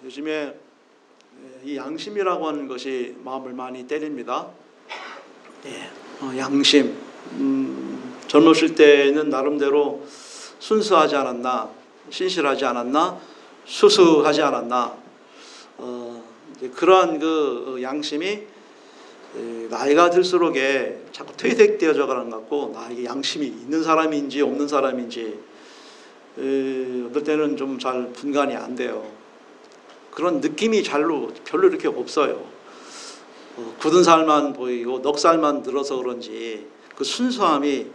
요즘에 이 양심이라고 하는 것이 마음을 많이 때립니다. 양심. 젊으실 때는 나름대로 순수하지 않았나, 신실하지 않았나, 수수하지 않았나. 그러한 그 양심이 나이가 들수록에 자꾸 퇴색되어져 가는 것 같고, 나에게 양심이 있는 사람인지 없는 사람인지 어떨 때는 좀 잘 분간이 안 돼요. 그런 느낌이 별로 이렇게 없어요. 굳은 살만 보이고 넉살만 늘어서 그런지 그 순수함이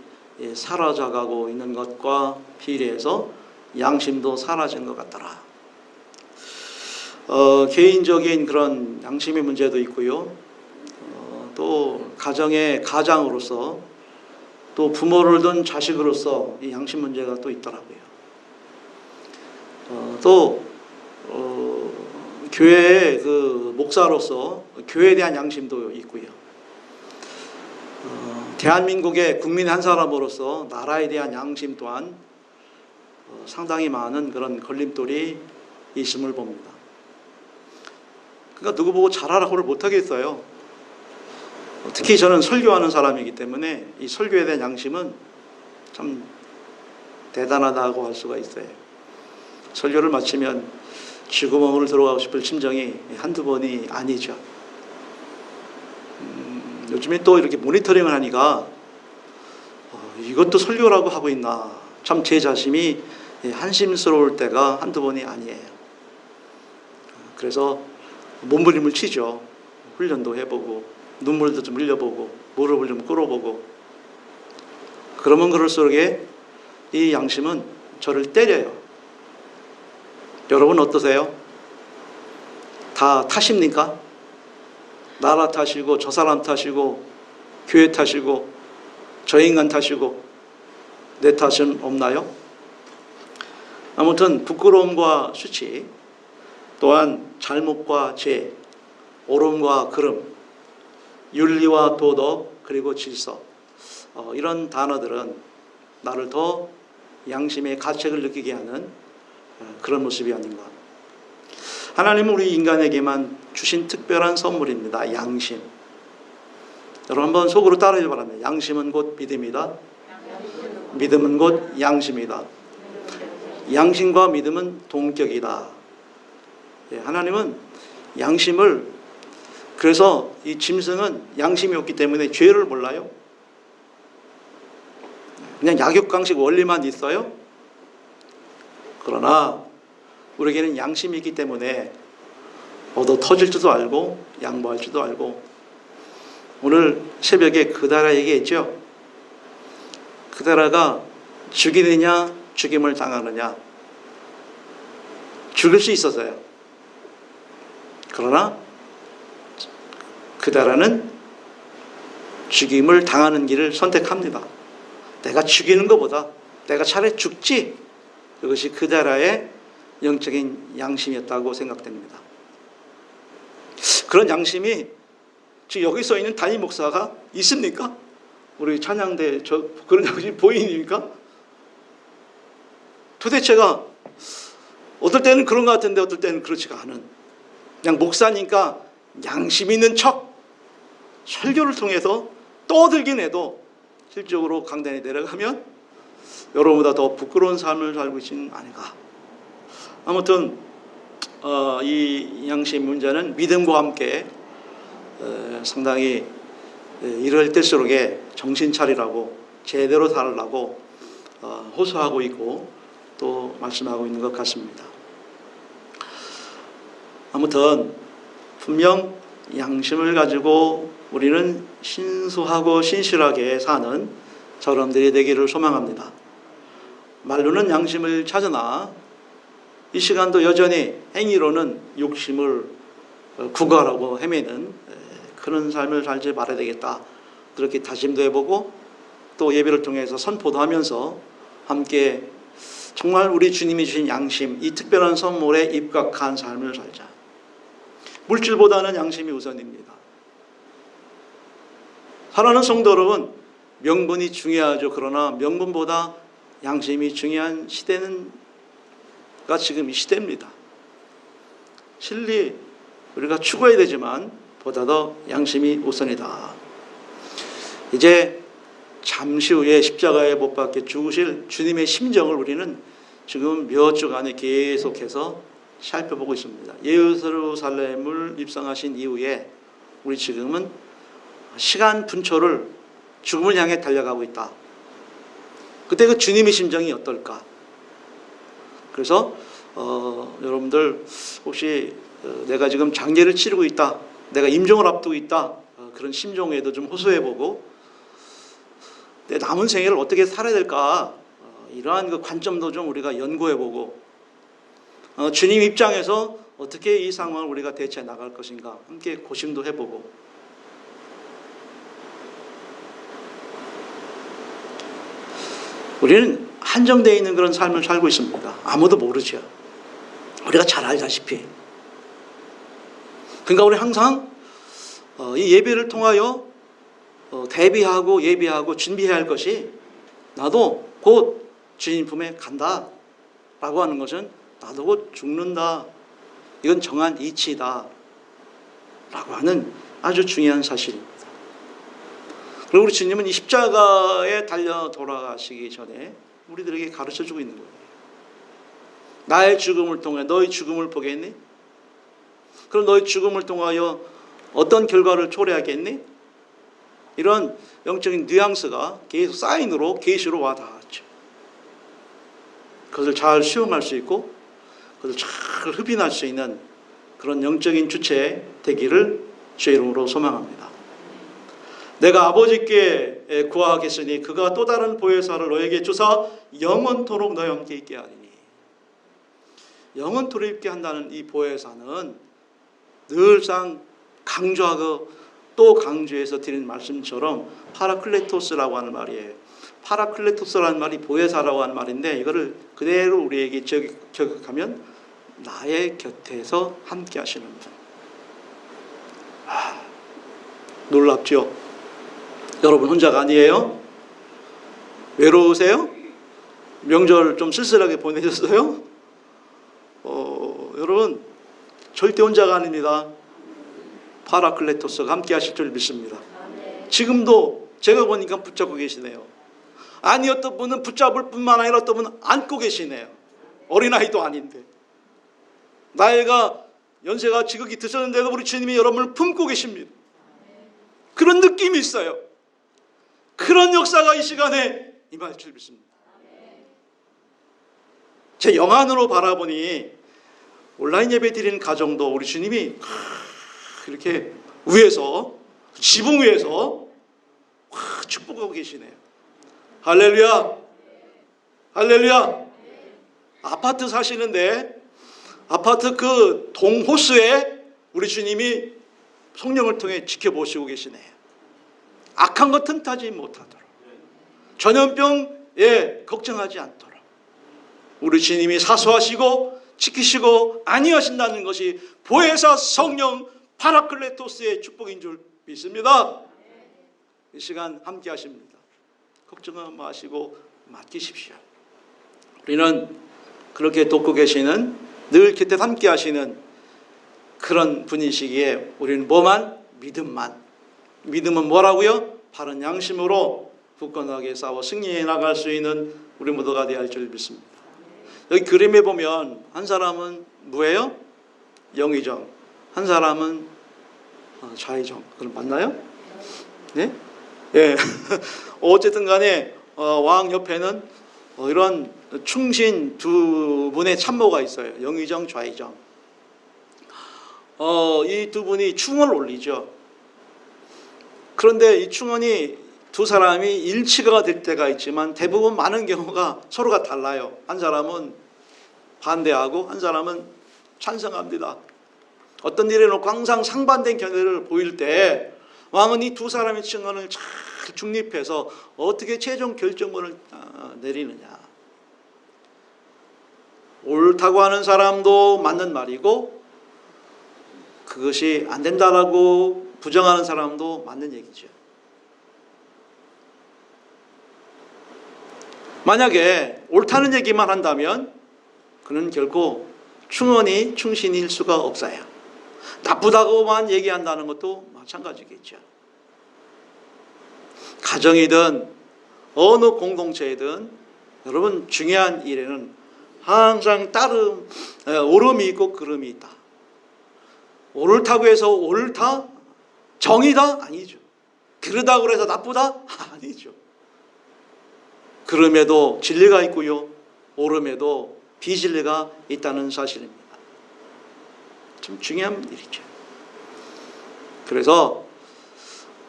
사라져가고 있는 것과 비례해서 양심도 사라진 것 같더라. 개인적인 그런 양심의 문제도 있고요. 또 가정의 가장으로서, 또 부모를 둔 자식으로서 이 양심 문제가 또 있더라고요. 또 교회의 그 목사로서 교회에 대한 양심도 있고요. 대한민국의 국민 한 사람으로서 나라에 대한 양심 또한 상당히 많은 그런 걸림돌이 있음을 봅니다. 그러니까 누구 보고 잘하라고를 못하겠어요. 특히 저는 설교하는 사람이기 때문에 이 설교에 대한 양심은 참 대단하다고 할 수가 있어요. 설교를 마치면 쥐구멍으로 들어가고 싶을 심정이 한두 번이 아니죠. 요즘에 또 이렇게 모니터링을 하니까 이것도 설교라고 하고 있나, 참 제 자신이 한심스러울 때가 한두 번이 아니에요. 그래서 몸부림을 치죠. 훈련도 해보고 눈물도 좀 흘려보고 무릎을 좀 꿇어보고. 그러면 그럴수록에 이 양심은 저를 때려요. 여러분 어떠세요? 다 탓입니까? 나라 탓이고 저 사람 탓이고 교회 탓이고 저 인간 탓이고 내 탓은 없나요? 아무튼 부끄러움과 수치, 또한 잘못과 죄, 옳음과 그름, 윤리와 도덕, 그리고 질서, 이런 단어들은 나를 더 양심의 가책을 느끼게 하는 그런 모습이 아닌가. 하나님은 우리 인간에게만 주신 특별한 선물입니다. 양심. 여러분 한번 속으로 따라해 바랍니다. 양심은 곧 믿음이다. 믿음은 곧 양심이다. 양심과 믿음은 동격이다. 하나님은 양심을, 그래서 이 짐승은 양심이 없기 때문에 죄를 몰라요. 그냥 약육강식 원리만 있어요. 그러나 우리에게는 양심이 있기 때문에 얻어 터질 줄도 알고 양보할 줄도 알고. 오늘 새벽에 그다라 얘기했죠. 그다라가 죽이느냐 죽임을 당하느냐. 죽일 수 있었어요. 그러나 그다라는 죽임을 당하는 길을 선택합니다. 내가 죽이는 것보다 내가 차라리 죽지. 이것이 그다라의 영적인 양심이었다고 생각됩니다. 그런 양심이 지금 여기 써 있는 담임 목사가 있습니까? 우리 찬양대 그런 양심이 보입니까? 도대체가 어떨 때는 그런 것 같은데 어떨 때는 그렇지가 않은, 그냥 목사니까 양심 있는 척 설교를 통해서 떠들긴 해도 실질적으로 강단에 내려가면 여러분보다 더 부끄러운 삶을 살고 있지는 않은가. 아무튼 이 양심 문제는 믿음과 함께 상당히 이럴 때수록에 정신 차리라고, 제대로 살라고 호소하고 있고 또 말씀하고 있는 것 같습니다. 아무튼 분명 양심을 가지고 우리는 신수하고 신실하게 사는 사람들이 되기를 소망합니다. 말로는 양심을 찾으나 이 시간도 여전히 행위로는 욕심을 구가하고 헤매는 그런 삶을 살지 말아야 되겠다. 그렇게 다짐도 해보고 또 예배를 통해서 선포도 하면서 함께 정말 우리 주님이 주신 양심, 이 특별한 선물에 입각한 삶을 살자. 물질보다는 양심이 우선입니다. 사랑하는 성도 여러분, 명분이 중요하죠. 그러나 명분보다 양심이 중요한 시대가 지금 이 시대입니다. 진리 우리가 추구해야 되지만 보다 더 양심이 우선이다. 이제 잠시 후에 십자가에 못 박혀 죽으실 주님의 심정을 우리는 지금 몇 주간에 계속해서 살펴보고 있습니다. 예루살렘을 입성하신 이후에 우리 지금은 시간 분초를 죽음을 향해 달려가고 있다. 그때 그 주님의 심정이 어떨까? 그래서 여러분들 혹시 내가 지금 장례를 치르고 있다, 내가 임종을 앞두고 있다, 그런 심정에도 좀 호소해보고 내 남은 생애를 어떻게 살아야 될까, 이러한 그 관점도 좀 우리가 연구해보고 주님 입장에서 어떻게 이 상황을 우리가 대처해 나갈 것인가 함께 고심도 해보고, 우리는 한정되어 있는 그런 삶을 살고 있습니다. 아무도 모르죠. 우리가 잘 알다시피. 그러니까 우리 항상 이 예배를 통하여 대비하고 예비하고 준비해야 할 것이, 나도 곧 주님 품에 간다 라고 하는 것은 나도 곧 죽는다, 이건 정한 이치다 라고 하는 아주 중요한 사실입니다. 그리고 우리 주님은 이 십자가에 달려 돌아가시기 전에 우리들에게 가르쳐주고 있는 거예요. 나의 죽음을 통해 너희 죽음을 보겠니? 그럼 너희 죽음을 통하여 어떤 결과를 초래하겠니? 이런 영적인 뉘앙스가 계속 사인으로, 계시로 와 닿았죠. 그것을 잘 수용할 수 있고 그것을 잘 흡인할 수 있는 그런 영적인 주체 되기를 주의 이름으로 소망합니다. 내가 아버지께 구하겠으니 그가 또 다른 보혜사를 너에게 주사 영원토록 너희와 함께 있게 하리니. 영원토록 있게 한다는 이 보혜사는 늘상 강조하고 또 강조해서 드리는 말씀처럼 파라클레토스라고 하는 말이에요. 파라클레토스라는 말이 보혜사라고 하는 말인데, 이거를 그대로 우리에게 기억하면 나의 곁에서 함께 하시는 분. 놀랍죠? 여러분 혼자가 아니에요? 외로우세요? 명절 좀 쓸쓸하게 보내셨어요? 여러분 절대 혼자가 아닙니다. 파라클레토스가 함께 하실 줄 믿습니다. 지금도 제가 보니까 붙잡고 계시네요. 아니, 어떤 분은 붙잡을 뿐만 아니라 어떤 분은 안고 계시네요. 어린아이도 아닌데. 나이가 연세가 지극히 드셨는데도 우리 주님이 여러분을 품고 계십니다. 그런 느낌이 있어요. 그런 역사가 이 시간에 임할 줄 믿습니다. 제 영안으로 바라보니 온라인 예배 드리는 가정도 우리 주님이 이렇게 위에서, 지붕 위에서 축복하고 계시네요. 할렐루야, 할렐루야. 아파트 사시는데 아파트 그 동호수에 우리 주님이 성령을 통해 지켜보시고 계시네요. 악한 것 틈타지 못하도록, 전염병에 걱정하지 않도록 우리 주님이 사수하시고 지키시고 안위하신다는 것이 보혜사 성령 파라클레토스의 축복인 줄 믿습니다. 이 시간 함께 하십니다. 걱정하지 마시고 맡기십시오. 우리는 그렇게 돕고 계시는, 늘 곁에 함께 하시는 그런 분이시기에 우리는 뭐만? 믿음만. 믿음은 뭐라고요? 바른 양심으로 굳건하게 싸워 승리해 나갈 수 있는 우리 모두가 되어야 할 줄 믿습니다. 여기 그림에 보면 한 사람은 뭐예요? 영의정, 한 사람은 좌의정. 그럼 맞나요? 네? 예. 어쨌든 간에 왕 옆에는 이런 충신 두 분의 참모가 있어요. 영의정, 좌의정. 이 두 분이 충언을 올리죠. 그런데 이 충언이 두 사람이 일치가 될 때가 있지만 대부분 많은 경우가 서로가 달라요. 한 사람은 반대하고 한 사람은 찬성합니다. 어떤 일에 놓고 항상 상반된 견해를 보일 때 왕은 이 두 사람의 증언을 잘 중립해서 어떻게 최종 결정권을 내리느냐. 옳다고 하는 사람도 맞는 말이고 그것이 안 된다라고 부정하는 사람도 맞는 얘기죠. 만약에 옳다는 얘기만 한다면 그는 결코 충원이 충신일 수가 없어요. 나쁘다고만 얘기한다는 것도 마찬가지겠죠. 가정이든 어느 공동체이든 여러분 중요한 일에는 항상 오름이 있고 그름이 있다. 옳다고 해서 옳다? 정이다? 아니죠. 그러다고 해서 나쁘다? 아니죠. 그럼에도 진리가 있고요. 오름에도 비진리가 있다는 사실입니다. 좀 중요한 일이죠. 그래서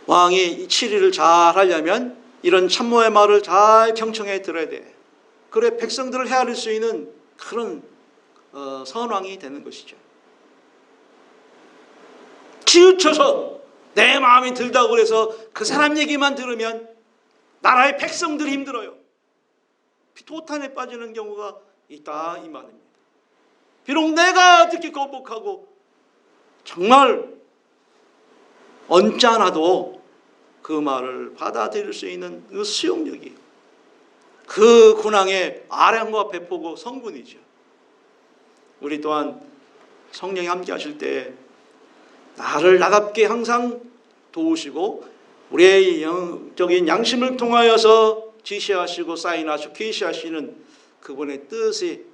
왕이 이 치리를 잘 하려면 이런 참모의 말을 잘 경청해 들어야 돼. 그래 백성들을 헤아릴 수 있는 그런 선왕이 되는 것이죠. 치우쳐서 내 마음이 들다고 해서 그 사람 얘기만 들으면 나라의 백성들이 힘들어요. 도탄에 빠지는 경우가 있다 이 말입니다. 비록 내가 듣기 거북하고 정말 언짢아도 그 말을 받아들일 수 있는 그 수용력이 그 군왕의 아량과 배포고 성군이죠. 우리 또한 성령이 함께 하실 때 나를 나답게 항상 도우시고 우리의 영적인 양심을 통하여서 지시하시고 사인하시고 계시하시는 그분의 뜻이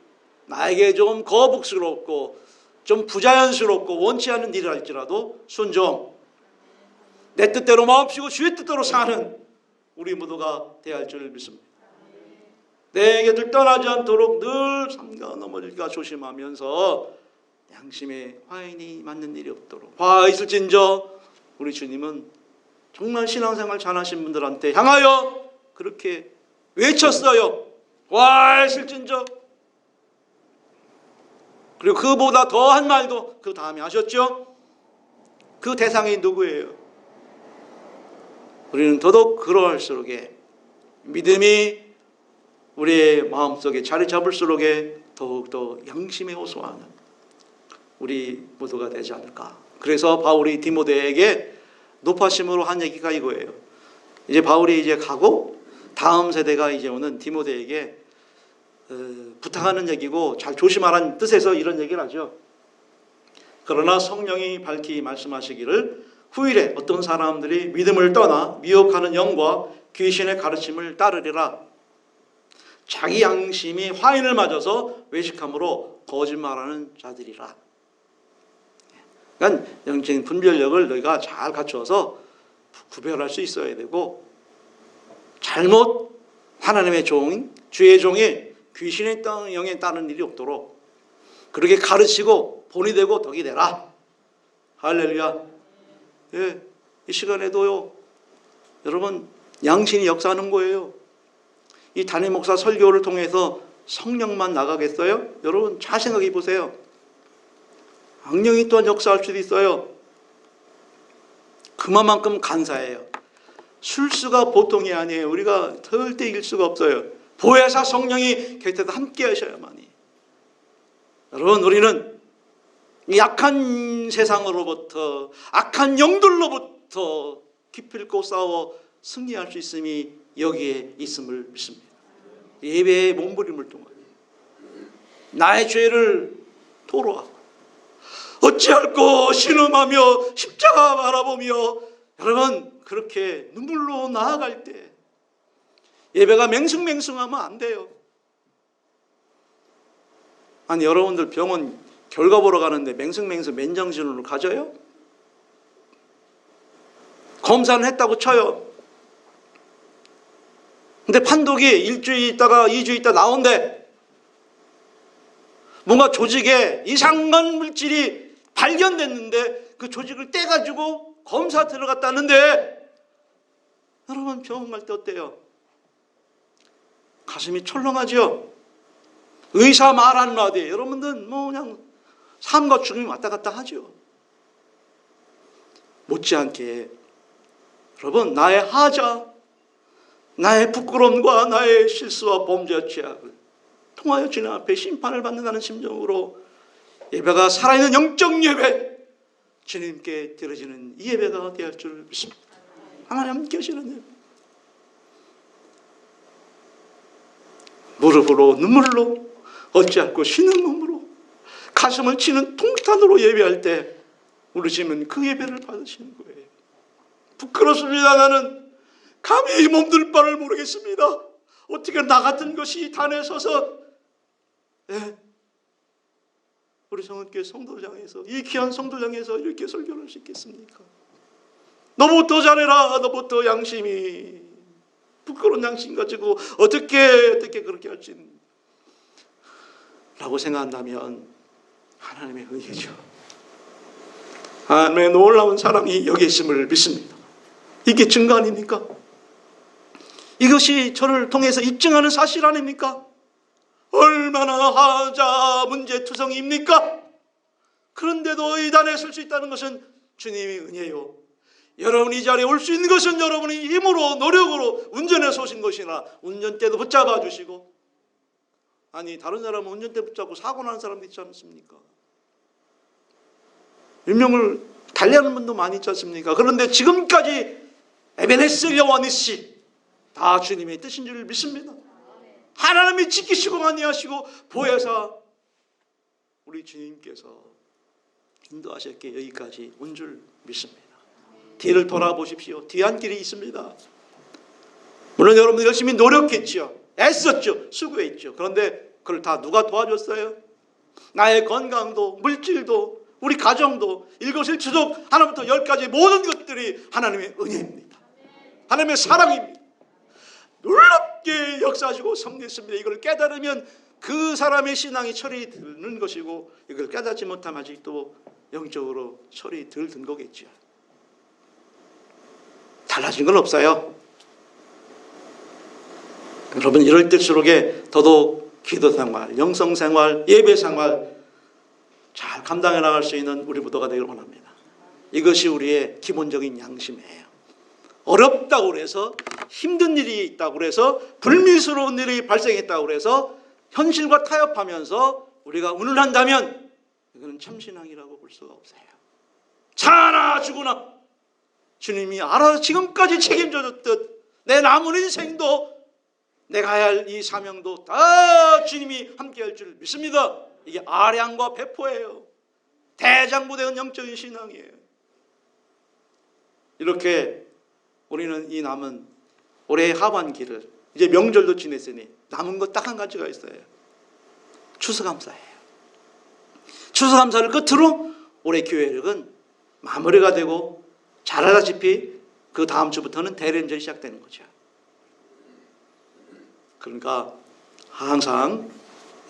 나에게 좀 거북스럽고 좀 부자연스럽고 원치 않는 일을 할지라도 순종, 내 뜻대로 마옵시고 주의 뜻대로 사는 우리 모두가 되어야 할 줄 믿습니다. 내 곁을 떠나지 않도록 늘 삼가 넘어질까 조심하면서 양심의 화인이 맞는 일이 없도록 화 있을진저. 우리 주님은 정말 신앙생활 잘하신 분들한테 향하여 그렇게 외쳤어요. 화 있을진저. 그리고 그보다 더한 말도 그 다음에 하셨죠. 그 대상이 누구예요? 우리는 더더욱 그럴수록에 믿음이 우리의 마음속에 자리 잡을수록에 더욱더 양심에 호소하는 우리 모두가 되지 않을까. 그래서 바울이 디모데에게 높아심으로 한 얘기가 이거예요. 이제 바울이 이제 가고 다음 세대가 이제 오는 디모데에게 부탁하는 얘기고 잘 조심하라는 뜻에서 이런 얘기를 하죠. 그러나 성령이 밝히 말씀하시기를 후일에 어떤 사람들이 믿음을 떠나 미혹하는 영과 귀신의 가르침을 따르리라. 자기 양심이 화인을 맞아서 외식함으로 거짓말하는 자들이라. 그러니까 영적인 분별력을 너희가 잘 갖추어서 구별할 수 있어야 되고, 잘못 하나님의 종, 주의 종이 귀신의 영에 따르는 일이 없도록 그렇게 가르치고 본이 되고 덕이 되라. 할렐루야. 예, 이 시간에도요, 여러분 양신이 역사하는 거예요. 이 담임 목사 설교를 통해서 성령만 나가겠어요? 여러분 잘 생각해 보세요. 악령이 또한 역사할 수도 있어요. 그만큼 간사해요. 술수가 보통이 아니에요. 우리가 절대 이길 수가 없어요. 보혜사 성령이 곁에서 함께 하셔야만이. 여러분 우리는 약한 세상으로부터 악한 영들로부터 기필코 싸워 승리할 수 있음이 여기에 있음을 믿습니다. 예배의 몸부림을 통하여 나의 죄를 토로하고 어찌할꼬 신음하며 십자가 바라보며 여러분 그렇게 눈물로 나아갈 때 예배가 맹숭맹숭하면 안 돼요. 아니 여러분들 병원 결과 보러 가는데 맹숭맹숭 맨정신으로 가져요? 검사는 했다고 쳐요. 근데 판독이 일주일 있다가 2주 있다 나온대. 뭔가 조직에 이상한 물질이 발견됐는데 그 조직을 떼가지고 검사 들어갔다는데 여러분 병원 갈 때 어때요? 가슴이 철렁하죠? 의사 말 한마디 여러분들 뭐 그냥 삶과 죽음이 왔다 갔다 하죠. 못지않게 여러분 나의 하자, 나의 부끄러움과 나의 실수와 범죄와 죄악을 통하여 주님 앞에 심판을 받는다는 심정으로 예배가 살아있는 영적 예배, 주님께 드려지는 이 예배가 되어야 할 줄 믿습니다. 하나님 함께 하시는 예배. 무릎으로 눈물로 어찌할꼬 쉬는 몸으로 가슴을 치는 통탄으로 예배할 때 우리 주님은 그 예배를 받으시는 거예요. 부끄럽습니다. 나는 감히 몸둘 바를 모르겠습니다. 어떻게 나 같은 것이 단에 서서 우리 성은교회 성도장에서, 이 귀한 성도장에서 이렇게 설교를 할 수 있겠습니까? 너부터 잘해라. 너부터 양심이, 부끄러운 양심 가지고 어떻게 그렇게 할 수 있는 라고 생각한다면 하나님의 은혜죠. 하나님의 놀라운 사랑이 여기 있음을 믿습니다. 이게 증거 아닙니까? 이것이 저를 통해서 입증하는 사실 아닙니까? 얼마나 하자 문제투성이입니까? 그런데도 이 단에 설 수 있다는 것은 주님의 은혜요. 여러분이 이 자리에 올 수 있는 것은 여러분이 힘으로 노력으로 운전해서 오신 것이나 운전대도 붙잡아 주시고, 아니 다른 사람은 운전대 붙잡고 사고 나는 사람도 있지 않습니까? 운명을 달리하는 분도 많이 있지 않습니까? 그런데 지금까지 에베네셀 여호와니시 다 주님의 뜻인 줄 믿습니다. 하나님이 지키시고 안위하시고 보혜사 우리 주님께서 인도하셨기에 여기까지 온 줄 믿습니다. 뒤를 돌아보십시오. 뒤한 길이 있습니다. 물론 여러분들 열심히 노력했죠. 애썼죠. 수고했죠. 그런데 그걸 다 누가 도와줬어요? 나의 건강도, 물질도, 우리 가정도, 일거수일투족 하나부터 열까지 모든 것들이 하나님의 은혜입니다. 하나님의 사랑입니다. 놀랍게 역사하시고 섬겼습니다. 이걸 깨달으면 그 사람의 신앙이 철이 드는 것이고, 이걸 깨닫지 못하면 아직도 영적으로 철이 덜 든 거겠죠. 달라진 건 없어요. 여러분 이럴 때일수록에 더더욱 기도생활, 영성생활, 예배생활 잘 감당해 나갈 수 있는 우리 부도가 되기를 원합니다. 이것이 우리의 기본적인 양심이에요. 어렵다고 해서, 힘든 일이 있다고 해서, 불미스러운 일이 발생했다고 해서 현실과 타협하면서 우리가 운을 한다면 이거는 참신앙이라고 볼 수가 없어요. 사나 죽으나 주님이 알아서 지금까지 책임져줬듯 내 남은 인생도 내가 해야 할 이 사명도 다 주님이 함께할 줄 믿습니다. 이게 아량과 배포예요. 대장부대한 영적인 신앙이에요. 이렇게 우리는 이 남은 올해 하반기를, 이제 명절도 지냈으니 남은 것 딱 한 가지가 있어요. 추수감사예요. 추수감사를 끝으로 올해 교회력은 마무리가 되고, 잘 알다시피 그 다음 주부터는 대련절이 시작되는 거죠. 그러니까 항상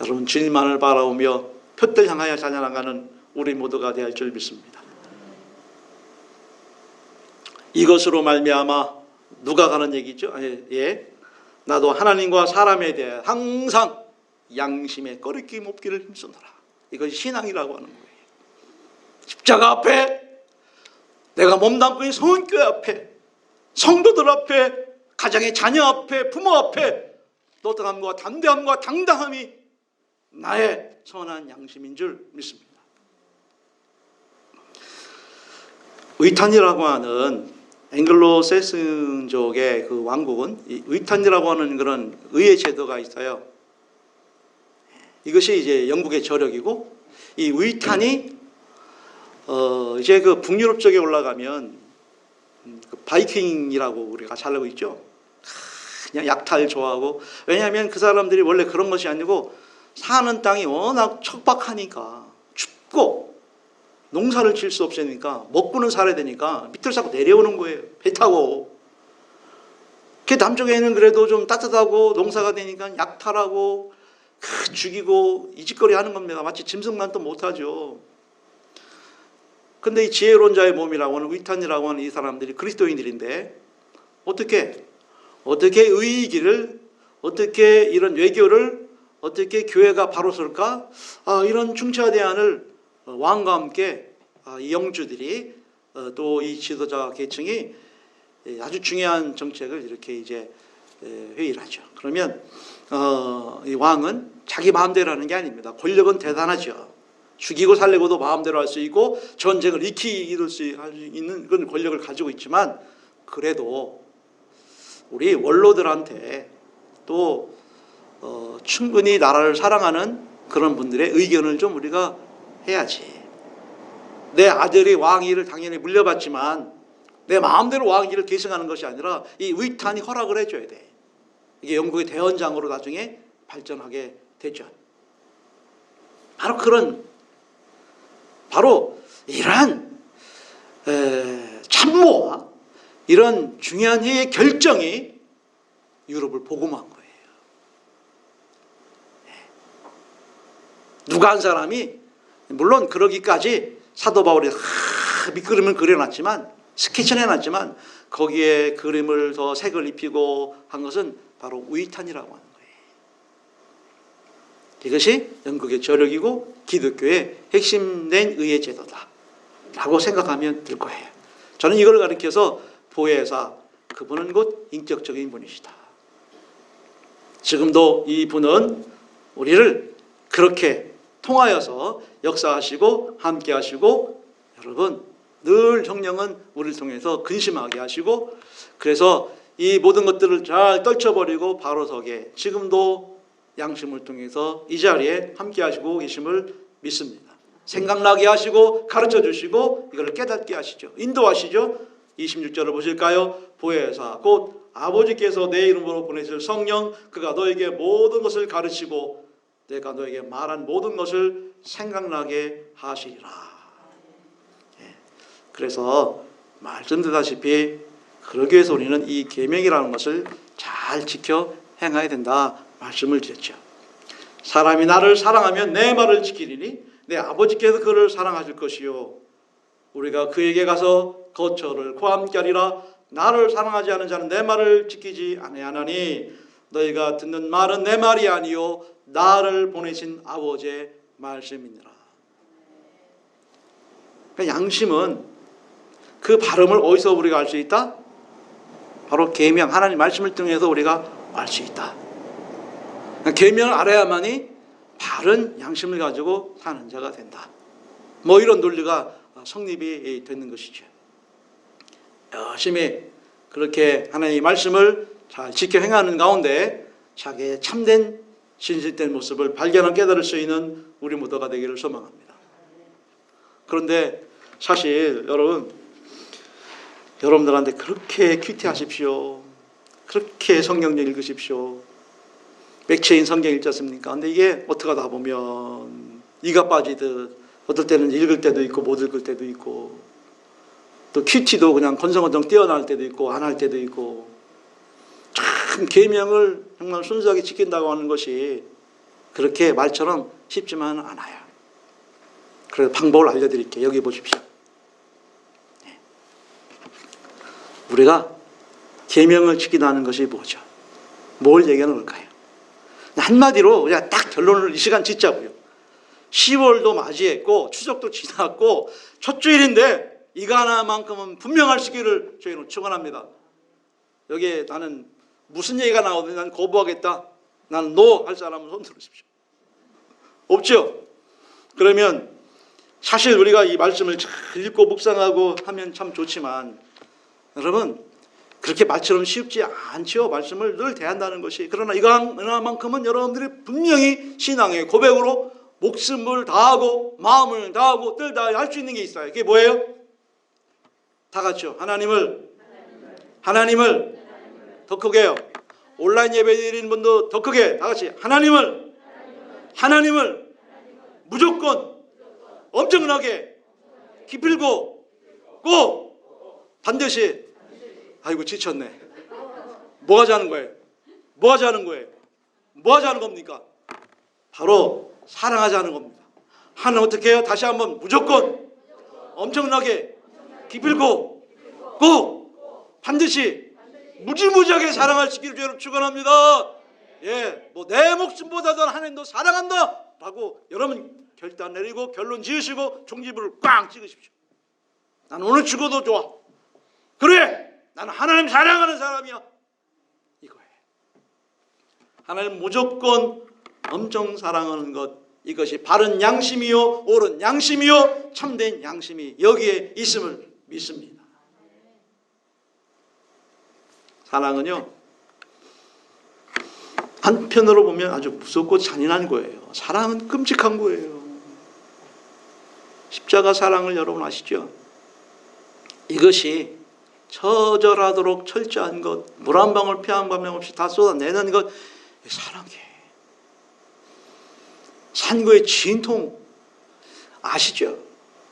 여러분 주님만을 바라보며 표들 향하여 달려나가는 우리 모두가 되어야 할 줄 믿습니다. 이것으로 말미암아 누가 가는 얘기죠? 나도 하나님과 사람에 대해 항상 양심에 꺼리낌 없기를 힘쓰노라. 이것이 신앙이라고 하는 거예요. 십자가 앞에, 내가 몸담고 있는 성은교회 앞에, 성도들 앞에, 가정의 자녀 앞에, 부모 앞에 노동함과 담대함과 당당함이 나의 선한 양심인 줄 믿습니다. 의탄이라고 하는 앵글로 세슨족의 그 왕국은 의탄이라고 하는 그런 의회 제도가 있어요. 이것이 이제 영국의 저력이고, 이 의탄이 이제 그 북유럽 쪽에 올라가면 그 바이킹이라고 우리가 잘 알고 있죠. 그냥 약탈 좋아하고, 왜냐하면 그 사람들이 원래 그런 것이 아니고 사는 땅이 워낙 척박하니까, 춥고 농사를 질 수 없으니까, 먹고는 살아야 되니까 밑을 자꾸 내려오는 거예요. 배 타고. 그 남쪽에는 그래도 좀 따뜻하고 농사가 되니까 약탈하고 죽이고 이 짓거리 하는 겁니다. 마치 짐승만도 못하죠. 근데 이 지혜로운 자의 몸이라고 하는 위탄이라고 하는 이 사람들이 그리스도인들인데, 어떻게 의의 길을, 어떻게 이런 외교를, 어떻게 교회가 바로 설까? 이런 중차 대안을 왕과 함께 이 영주들이, 또 이 지도자 계층이 아주 중요한 정책을 이렇게 이제 회의를 하죠. 그러면 이 왕은 자기 마음대로 하는 게 아닙니다. 권력은 대단하죠. 죽이고 살리고도 마음대로 할 수 있고, 전쟁을 이룰 수 있는 그런 권력을 가지고 있지만, 그래도 우리 원로들한테 또 충분히 나라를 사랑하는 그런 분들의 의견을 좀 우리가 해야지. 내 아들이 왕위를 당연히 물려받지만 내 마음대로 왕위를 계승하는 것이 아니라 이 위탄이 허락을 해줘야 돼. 이게 영국의 대원장으로 나중에 발전하게 되죠. 바로 이러한 참모와 이런 중요한 해의 결정이 유럽을 복음한 거예요. 누가 한 사람이 물론 그러기까지 사도 바울이 밑그림을 그려놨지만 스케치를 해놨지만 거기에 그림을 더 색을 입히고 한 것은 바로 위탄이라고 하는 거예요. 이것이 영국의 저력이고 기독교의 핵심된 의의 제도다 라고 생각하면 될 거예요. 저는 이걸 가리켜서 보혜사, 그분은 곧 인격적인 분이시다. 지금도 이분은 우리를 그렇게 통하여서 역사하시고 함께 하시고, 여러분 늘 성령은 우리를 통해서 근심하게 하시고, 그래서 이 모든 것들을 잘 떨쳐버리고 바로 서게 지금도 양심을 통해서 이 자리에 함께 하시고 계심을 믿습니다. 생각나게 하시고 가르쳐 주시고 이걸 깨닫게 하시죠. 인도하시죠. 26절을 보실까요? 보혜사 곧 아버지께서 내 이름으로 보내실 성령, 그가 너에게 모든 것을 가르치고 내가 너에게 말한 모든 것을 생각나게 하시리라. 그래서 말씀드렸다시피 그러기 위해서 우리는 이 계명이라는 것을 잘 지켜 행해야 된다 말씀을 드렸죠. 사람이 나를 사랑하면 내 말을 지키리니 내 아버지께서 그를 사랑하실 것이요 우리가 그에게 가서 거처를 그와 함께 하리라. 나를 사랑하지 않은 자는 내 말을 지키지 아니하나니 너희가 듣는 말은 내 말이 아니요 나를 보내신 아버지의 말씀이니라. 그러니까 양심은 그 발음을 어디서 우리가 알 수 있다? 바로 계명, 하나님 말씀을 통해서 우리가 알 수 있다. 계명을 알아야만이 바른 양심을 가지고 사는 자가 된다. 뭐 이런 논리가 성립이 되는 것이죠. 열심히 그렇게 하나님의 말씀을 잘 지켜 행하는 가운데 자기의 참된 진실된 모습을 발견하고 깨달을 수 있는 우리 모두가 되기를 소망합니다. 그런데 사실 여러분들한테 그렇게 큐티하십시오. 그렇게 성경 읽으십시오. 맥체인 성경 읽지 않습니까? 근데 이게 어떻게 하다 보면 이가 빠지듯 어떨 때는 읽을 때도 있고 못 읽을 때도 있고, 또 큐티도 그냥 건성건성 뛰어날 때도 있고 안 할 때도 있고, 참 계명을 정말 순수하게 지킨다고 하는 것이 그렇게 말처럼 쉽지만 않아요. 그래서 방법을 알려드릴게요. 여기 보십시오. 우리가 계명을 지킨다는 것이 뭐죠? 뭘 얘기하는 걸까요? 한마디로 우리가 딱 결론을 이 시간 짓자고요. 10월도 맞이했고 추석도 지났고 첫 주일인데 이거 하나만큼은 분명할 시기를 저희는 축원합니다. 여기에 나는 무슨 얘기가 나오든 난 거부하겠다, 나는 노 할 사람은 손 들으십시오. 없죠? 그러면 사실 우리가 이 말씀을 잘 읽고 묵상하고 하면 참 좋지만 여러분 그렇게 말처럼 쉽지 않죠. 말씀을 늘 대한다는 것이. 그러나 이거 하나만큼은 여러분들이 분명히 신앙의 고백으로 목숨을 다하고 마음을 다하고 뜰 다해 할 수 있는 게 있어요. 그게 뭐예요? 다 같이요. 하나님을 더 크게요. 온라인 예배 드리는 분도 더 크게 다 같이 하나님을 무조건 엄청나게 기필고 꼭 반드시. 아이고 지쳤네. 뭐 하자는 거예요? 뭐 하자는 겁니까? 바로 사랑하자는 겁니다. 하나는 어떻게 해요? 다시 한번 무조건 엄청나게 기필고 꼭 반드시 무지무지하게 사랑할 수 있기를 여러분 축원합니다. 뭐 내 목숨보다도 하나님도 사랑한다 라고 여러분 결단 내리고 결론 지으시고 종지부를 꽝 찍으십시오. 나는 오늘 죽어도 좋아. 그래, 나는 하나님 사랑하는 사람이야. 이거예요. 하나님 무조건 엄청 사랑하는 것, 이것이 바른 양심이요 옳은 양심이요 참된 양심이 여기에 있음을 믿습니다. 사랑은요 한편으로 보면 아주 무섭고 잔인한 거예요. 사랑은 끔찍한 거예요. 십자가 사랑을 여러분 아시죠? 이것이 처절하도록 철저한 것, 물 한 방울 피 한 방울 없이 다 쏟아내는 것, 사랑이에요. 산고의 진통 아시죠?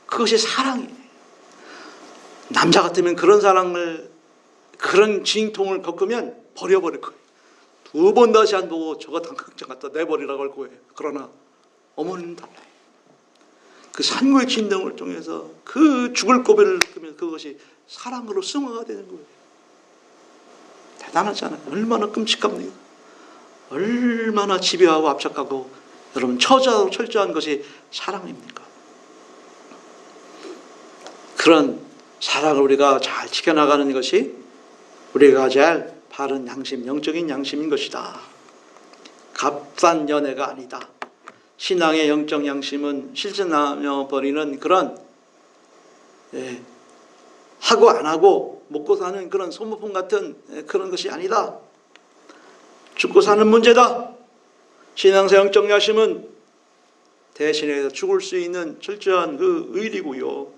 그것이 사랑이에요. 남자 같으면 그런 사랑을, 그런 진통을 겪으면 버려버릴 거예요. 두 번 다시 안 보고 저거 당장 갖다 내버리라고 할 거예요. 그러나 어머니는 달라요. 그 산고의 진동을 통해서 그 죽을 고비를 겪으면 그것이 사랑으로 승화가 되는 거예요. 대단하잖아요. 얼마나 끔찍합니까? 얼마나 집요하고 압착하고 여러분 처절하고 철저한 것이 사랑입니까? 그런 사랑을 우리가 잘 지켜나가는 것이 우리가 가져야 할 바른 양심, 영적인 양심인 것이다. 값싼 연애가 아니다. 신앙의 영적 양심은 실천하며 버리는 그런 하고 안 하고 먹고 사는 그런 소모품 같은 그런 것이 아니다. 죽고 사는 문제다. 신앙의 영적 양심은 대신해서 죽을 수 있는 철저한 그 의리고요.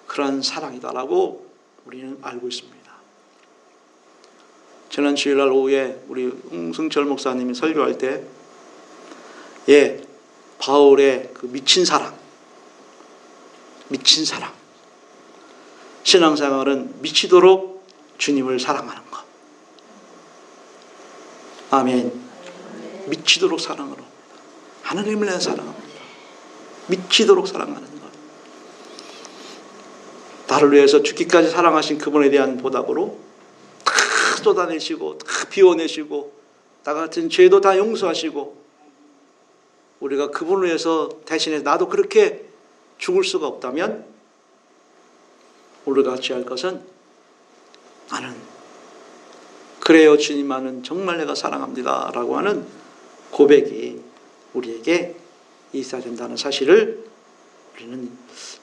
그런 사랑이다라고 우리는 알고 있습니다. 지난 주일날 오후에 우리 홍승철 목사님이 설교할 때 바울의 그 미친 사랑, 신앙생활은 미치도록 주님을 사랑하는 것. 아멘. 미치도록 사랑으로 하나님을 내가 사랑합니다. 미치도록 사랑하는 것. 나를 위해서 죽기까지 사랑하신 그분에 대한 보답으로 다 쏟아내시고 다 비워내시고 나 같은 죄도 다 용서하시고 우리가 그분을 위해서 대신에 나도 그렇게 죽을 수가 없다면 우리가 같이 할 것은 나는 그래요 주님만은 정말 내가 사랑합니다 라고 하는 고백이 우리에게 있어야 된다는 사실을 우리는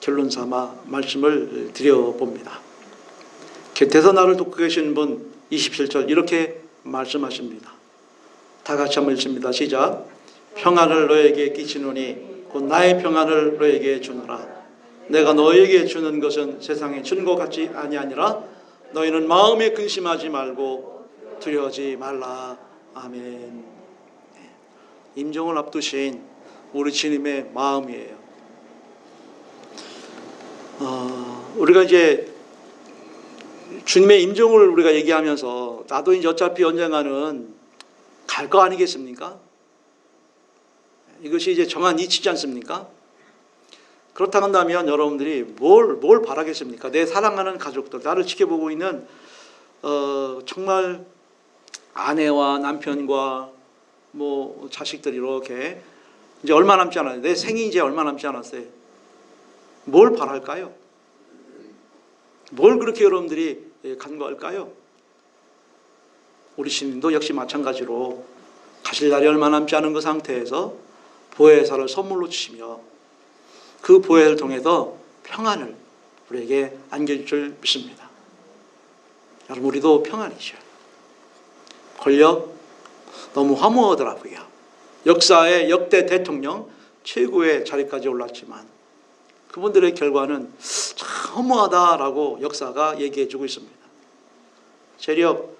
결론 삼아 말씀을 드려봅니다. 곁에서 나를 돕고 계신 분 27절 이렇게 말씀하십니다. 다 같이 한번 읽습니다. 시작. 평안을 너에게 끼치노니 곧 나의 평안을 너에게 주노라. 내가 너에게 주는 것은 세상에 주는 것 같지 아니하니라. 너희는 마음에 근심하지 말고 두려워하지 말라. 아멘. 임종을 앞두신 우리 주님의 마음이에요. 우리가 이제 주님의 임종을 우리가 얘기하면서 나도 이제 어차피 언젠가는 갈 거 아니겠습니까? 이것이 이제 정한 이치지 않습니까? 그렇다 한다면 여러분들이 뭘 바라겠습니까? 내 사랑하는 가족들, 나를 지켜보고 있는 정말 아내와 남편과 뭐 자식들 이렇게 이제 얼마 남지 않았어요. 내 생이 이제 얼마 남지 않았어요. 뭘 바랄까요? 뭘 그렇게 여러분들이 간구할까요? 우리 신님도 역시 마찬가지로 가실 날이 얼마 남지 않은 그 상태에서 보혜사를 선물로 주시며 그 보혜를 통해서 평안을 우리에게 안겨줄 줄 믿습니다. 여러분 우리도 평안이죠. 권력 너무 화무하더라고요. 역사의 역대 대통령 최고의 자리까지 올랐지만 그분들의 결과는 참 허무하다라고 역사가 얘기해주고 있습니다. 세력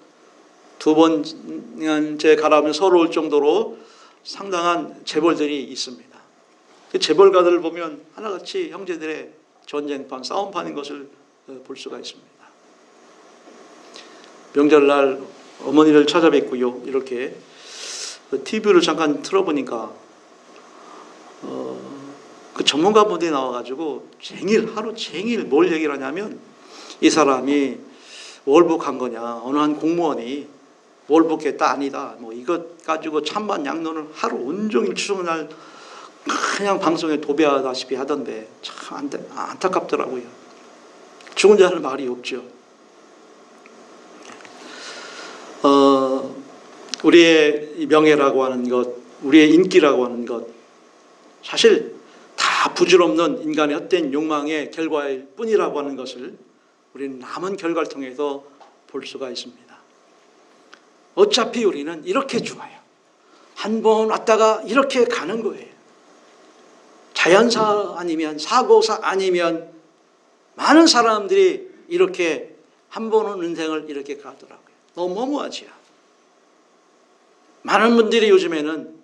두 번째 가라면 서러울 정도로 상당한 재벌들이 있습니다. 그 재벌가들을 보면 하나같이 형제들의 전쟁판, 싸움판인 것을 볼 수가 있습니다. 명절날 어머니를 찾아뵙고요. 이렇게 TV를 잠깐 틀어보니까 그 전문가분들이 나와가지고 하루 종일 뭘 얘기를 하냐면 이 사람이 월북한 거냐, 어느 한 공무원이 월북했다 아니다 뭐 이것 가지고 찬반 양론을 하루 온종일 추석날 그냥 방송에 도배하다시피 하던데 참 안타깝더라고요. 죽은 자는 말이 없죠. 우리의 명예라고 하는 것, 우리의 인기라고 하는 것 사실 다 부질없는 인간의 헛된 욕망의 결과일 뿐이라고 하는 것을 우리는 남은 결과를 통해서 볼 수가 있습니다. 어차피 우리는 이렇게 죽어요. 한 번 왔다가 이렇게 가는 거예요. 자연사 아니면 사고사 아니면 많은 사람들이 이렇게 한 번은 인생을 이렇게 가더라고요. 너무 허무하지요. 많은 분들이 요즘에는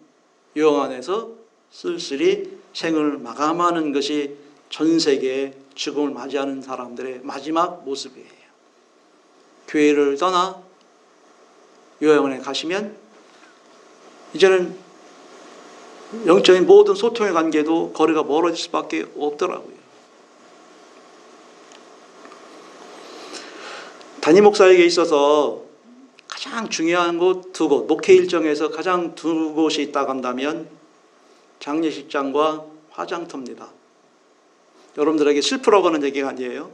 유형 안에서 쓸쓸히 생을 마감하는 것이 전 세계의 죽음을 맞이하는 사람들의 마지막 모습이에요. 교회를 떠나 요양원에 가시면 이제는 영적인 모든 소통의 관계도 거리가 멀어질 수밖에 없더라고요. 담임 목사에게 있어서 가장 중요한 곳 두 곳, 목회 일정에서 가장 두 곳이 있다고 한다면 장례식장과 화장터입니다. 여러분들에게 슬프라고 하는 얘기가 아니에요.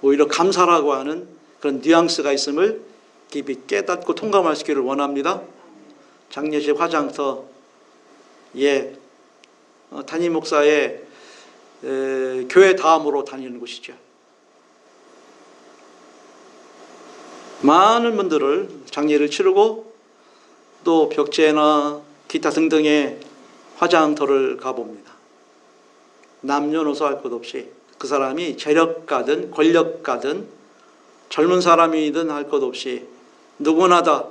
오히려 감사라고 하는 그런 뉘앙스가 있음을 깊이 깨닫고 통감하시기를 원합니다. 장례식 화장터, 담임 목사의 교회 다음으로 다니는 곳이죠. 많은 분들을 장례를 치르고 또 벽제나 기타 등등의 화장터를 가봅니다. 남녀노소 할 것 없이 그 사람이 재력가든 권력가든 젊은 사람이든 할 것 없이 누구나 다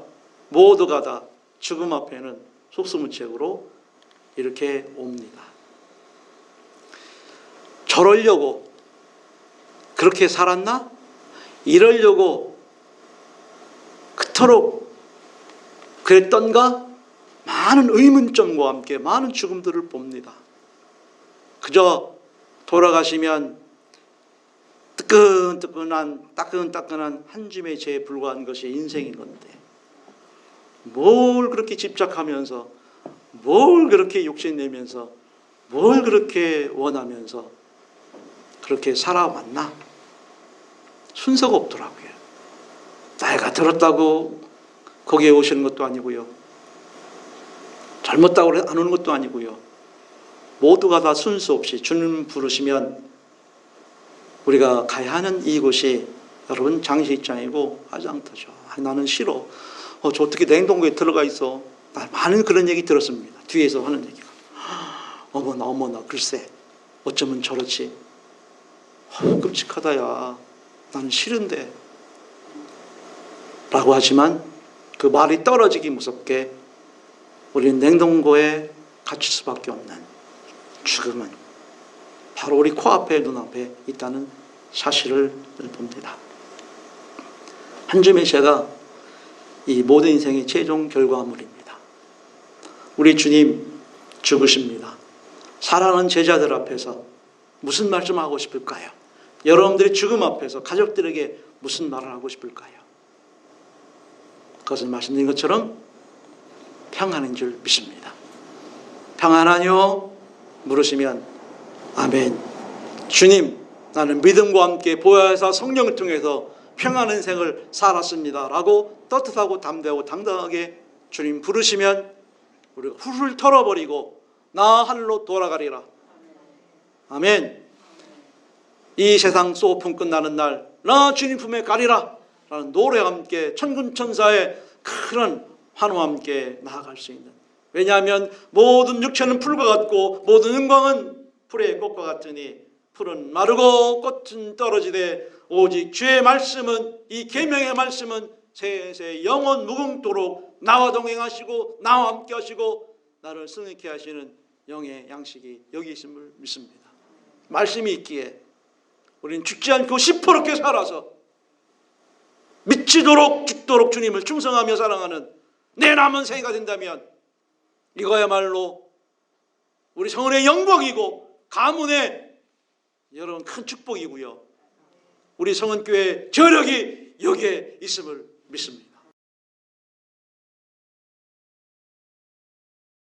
모두가 다 죽음 앞에는 속수무책으로 이렇게 옵니다. 저러려고 그렇게 살았나? 이러려고 그토록 그랬던가? 많은 의문점과 함께 많은 죽음들을 봅니다. 그저 돌아가시면 따끈따끈한 한 줌의 재에 불과한 것이 인생인 건데 뭘 그렇게 집착하면서 뭘 그렇게 욕심내면서 뭘 그렇게 원하면서 그렇게 살아왔나? 순서가 없더라고요. 나이가 들었다고 거기에 오시는 것도 아니고요. 젊었다고 안 오는 것도 아니고요. 모두가 다 순서 없이 주님 부르시면 우리가 가야 하는 이곳이 여러분 장례식장이고 화장터죠. 나는 싫어. 저 어떻게 냉동고에 들어가 있어. 많은 그런 얘기 들었습니다. 뒤에서 하는 얘기가. 어머나 글쎄 어쩌면 저렇지. 끔찍하다 야. 나는 싫은데. 라고 하지만 그 말이 떨어지기 무섭게 우리는 냉동고에 갇힐 수밖에 없는 죽음은 바로 우리 코앞에 눈앞에 있다는 사실을 봅니다. 한 줌의 죄가 이 모든 인생의 최종 결과물입니다. 우리 주님 죽으십니다. 사랑하는 제자들 앞에서 무슨 말씀하고 싶을까요? 여러분들이 죽음 앞에서 가족들에게 무슨 말을 하고 싶을까요? 그것은 말씀드린 것처럼 평안인 줄 믿습니다. 평안하뇨? 물으시면 아멘. 주님, 나는 믿음과 함께 보혜사 성령을 통해서 평안한 인생을 살았습니다. 라고 떳떳하고 담대하고 당당하게 주님 부르시면 우리가 훌훌 털어버리고 나 하늘로 돌아가리라. 아멘. 이 세상 소풍 끝나는 날 나 주님 품에 가리라 라는 노래와 함께 천군천사의 큰 환호와 함께 나아갈 수 있는, 왜냐하면 모든 육체는 풀과 같고 모든 영광은 풀의 꽃과 같으니 풀은 마르고 꽃은 떨어지되 오직 주의 말씀은, 이 계명의 말씀은 세세 영원 무궁토록 나와 동행하시고 나와 함께 하시고 나를 승리케 하시는 영의 양식이 여기 있음을 믿습니다. 말씀이 있기에 우리는 죽지 않고 시퍼렇게 살아서 미치도록 죽도록 주님을 충성하며 사랑하는 내 남은 생애가 된다면 이거야말로 우리 성은의 영광이고 가문의 여러분 큰 축복이고요. 우리 성은교회 저력이 여기에 있음을 믿습니다.